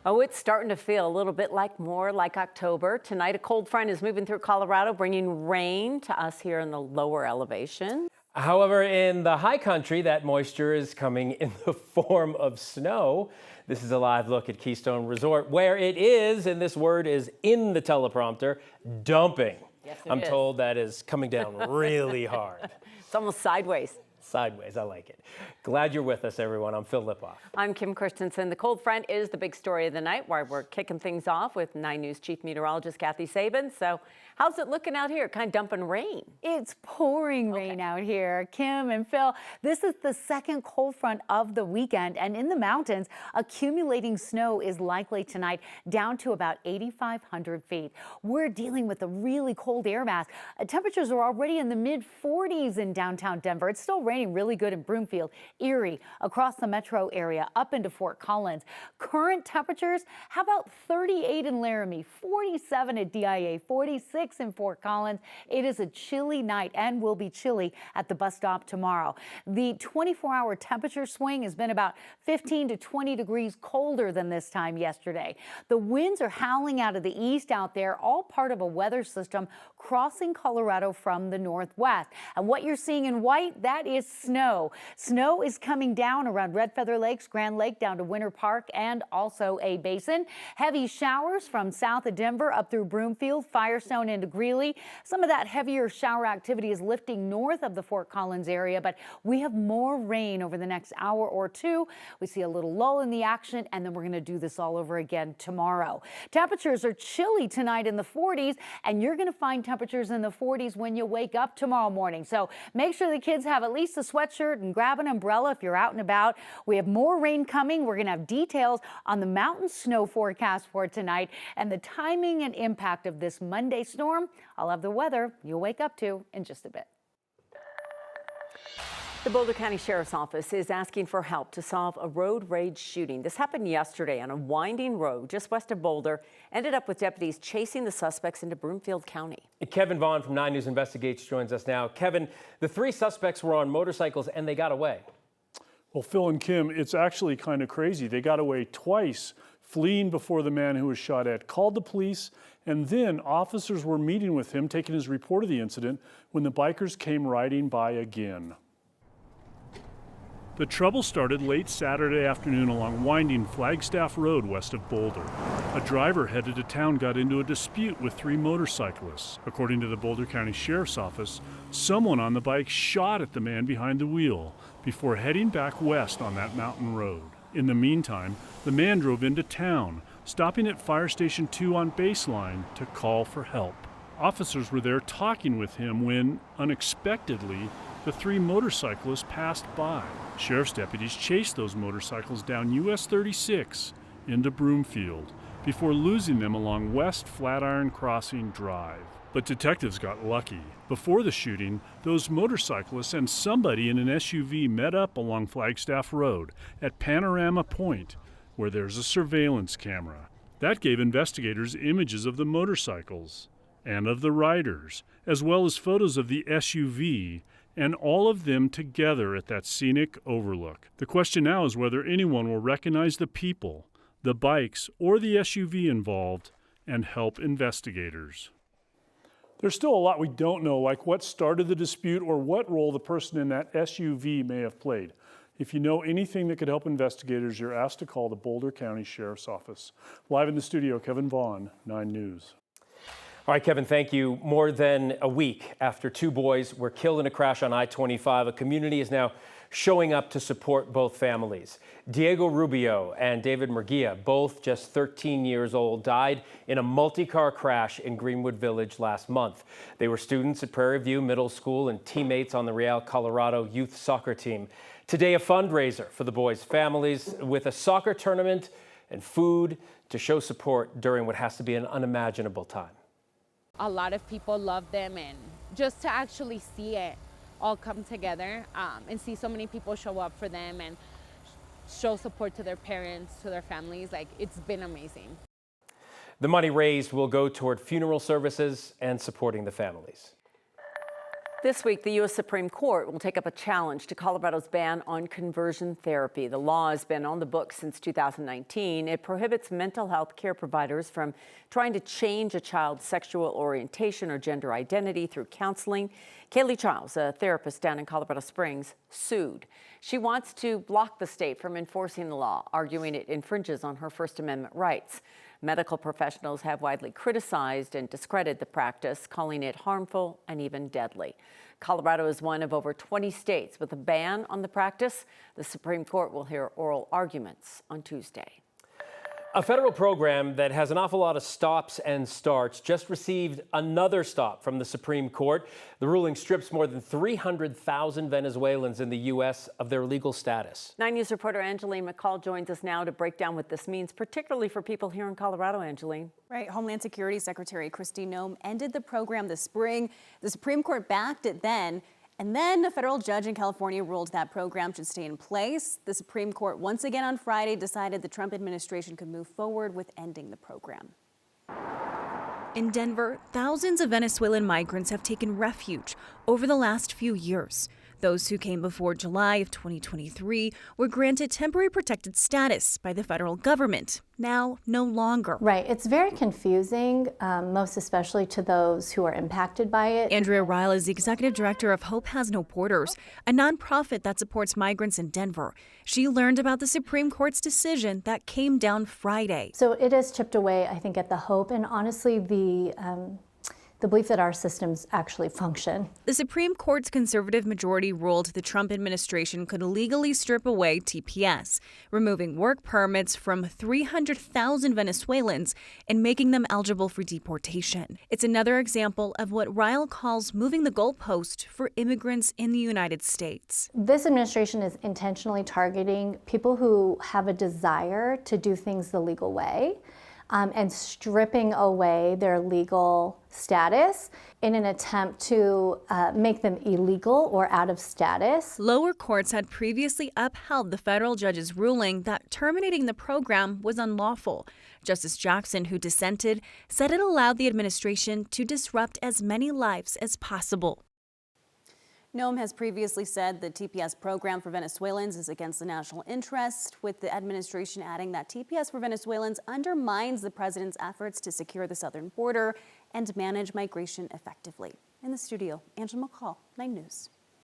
Oh, it's starting to feel a little bit more like October. Tonight, a cold front is moving through Colorado, bringing rain to us here in the lower elevation. However, in the high country, that moisture is coming in the form of snow. This is a live look at Keystone Resort, where it is, and this word is in the teleprompter, dumping. Yes, I'm told that is coming down really hard. It's almost sideways. Sideways, I like it. Glad you're with us, everyone. I'm Phil Lipoff. I'm Kim Christensen. The cold front is the big story of the night, where we're kicking things off with 9 News Chief Meteorologist Kathy Sabin. So how's it looking out here? Kind of dumping rain. It's pouring rain out here. Kim and Phil, this is the second cold front of the weekend, and in the mountains, accumulating snow is likely tonight down to about 8,500 feet. We're dealing with a really cold air mass. Temperatures are already in the mid-40s in downtown Denver. It's still raining really good in Broomfield, Erie, across the metro area, up into Fort Collins. Current temperatures, how about 38 in Laramie, 47 at DIA, 46 in Fort Collins. It is a chilly night and will be chilly at the bus stop tomorrow. The 24-hour temperature swing has been about 15 to 20 degrees colder than this time yesterday. The winds are howling out of the east out there, all part of a weather system crossing Colorado from the northwest. And what you're seeing in white, that is snow. Snow is coming down around Red Feather Lakes, Grand Lake, down to Winter Park, and also a basin. Heavy showers from south of Denver up through Broomfield, Firestone into Greeley. Some of that heavier shower activity is lifting north of the Fort Collins area, but we have more rain over the next hour or two. We see a little lull in the action, and then we're going to do this all over again tomorrow. Temperatures are chilly tonight in the 40s, and you're going to find temperatures in the 40s when you wake up tomorrow morning. So make sure the kids have at least a sweatshirt and grab an umbrella if you're out and about. We have more rain coming. We're going to have details on the mountain snow forecast for tonight and the timing and impact of this Monday storm. I'll have the weather you'll wake up to in just a bit. The Boulder County Sheriff's Office is asking for help to solve a road rage shooting. This happened yesterday on a winding road just west of Boulder. Ended up with deputies chasing the suspects into Broomfield County. Kevin Vaughn from 9 News Investigates joins us now. Kevin, the 3 suspects were on motorcycles and they got away. Well, Phil and Kim, it's actually kind of crazy. They got away twice, fleeing before the man who was shot at called the police, and then officers were meeting with him, taking his report of the incident, when the bikers came riding by again. The trouble started late Saturday afternoon along winding Flagstaff Road west of Boulder. A driver headed to town got into a dispute with 3 motorcyclists. According to the Boulder County Sheriff's Office, someone on the bike shot at the man behind the wheel before heading back west on that mountain road. In the meantime, the man drove into town, stopping at Fire Station 2 on Baseline to call for help. Officers were there talking with him when, unexpectedly, the 3 motorcyclists passed by. Sheriff's deputies chased those motorcycles down US 36 into Broomfield before losing them along West Flatiron Crossing Drive. But detectives got lucky. Before the shooting, those motorcyclists and somebody in an SUV met up along Flagstaff Road at Panorama Point, where there's a surveillance camera. That gave investigators images of the motorcycles and of the riders, as well as photos of the SUV and all of them together at that scenic overlook. The question now is whether anyone will recognize the people, the bikes, or the SUV involved and help investigators. There's still a lot we don't know, like what started the dispute or what role the person in that SUV may have played. If you know anything that could help investigators, you're asked to call the Boulder County Sheriff's Office. Live in the studio, Kevin Vaughn, 9 News. All right, Kevin, thank you. More than a week after 2 boys were killed in a crash on I-25, a community is now showing up to support both families. Diego Rubio and David Murguia, both just 13 years old, died in a multi-car crash in Greenwood Village last month. They were students at Prairie View Middle School and teammates on the Real Colorado youth soccer team. Today, a fundraiser for the boys' families with a soccer tournament and food to show support during what has to be an unimaginable time. A lot of people love them, and just to actually see it all come together and see so many people show up for them and show support to their parents, to their families, like, it's been amazing. The money raised will go toward funeral services and supporting the families. This week, the U.S. Supreme Court will take up a challenge to Colorado's ban on conversion therapy. The law has been on the books since 2019. It prohibits mental health care providers from trying to change a child's sexual orientation or gender identity through counseling. Kaylee Childs, a therapist down in Colorado Springs, sued. She wants to block the state from enforcing the law, arguing it infringes on her First Amendment rights. Medical professionals have widely criticized and discredited the practice, calling it harmful and even deadly. Colorado is one of over 20 states with a ban on the practice. The Supreme Court will hear oral arguments on Tuesday. A federal program that has an awful lot of stops and starts just received another stop from the Supreme Court. The ruling strips more than 300,000 Venezuelans in the U.S. of their legal status. 9 News reporter Angeline McCall joins us now to break down what this means, particularly for people here in Colorado, Angeline. Right. Homeland Security Secretary Kristi Noem ended the program this spring. The Supreme Court backed it then. And then a federal judge in California ruled that program should stay in place. The Supreme Court once again on Friday decided the Trump administration could move forward with ending the program. In Denver, thousands of Venezuelan migrants have taken refuge over the last few years. Those who came before July of 2023 were granted temporary protected status by the federal government. Now, no longer. Right. It's very confusing, most especially to those who are impacted by it. Andrea Ryle is the executive director of Hope Has No Borders, a nonprofit that supports migrants in Denver. She learned about the Supreme Court's decision that came down Friday. So it has chipped away, I think, at the hope and honestly the belief that our systems actually function. The Supreme Court's conservative majority ruled the Trump administration could legally strip away TPS, removing work permits from 300,000 Venezuelans and making them eligible for deportation. It's another example of what Ryle calls moving the goalpost for immigrants in the United States. This administration is intentionally targeting people who have a desire to do things the legal way. And stripping away their legal status in an attempt to make them illegal or out of status. Lower courts had previously upheld the federal judge's ruling that terminating the program was unlawful. Justice Jackson, who dissented, said it allowed the administration to disrupt as many lives as possible. Noem has previously said the TPS program for Venezuelans is against the national interest, with the administration adding that TPS for Venezuelans undermines the president's efforts to secure the southern border and manage migration effectively. In the studio, Angela McCall, 9 News.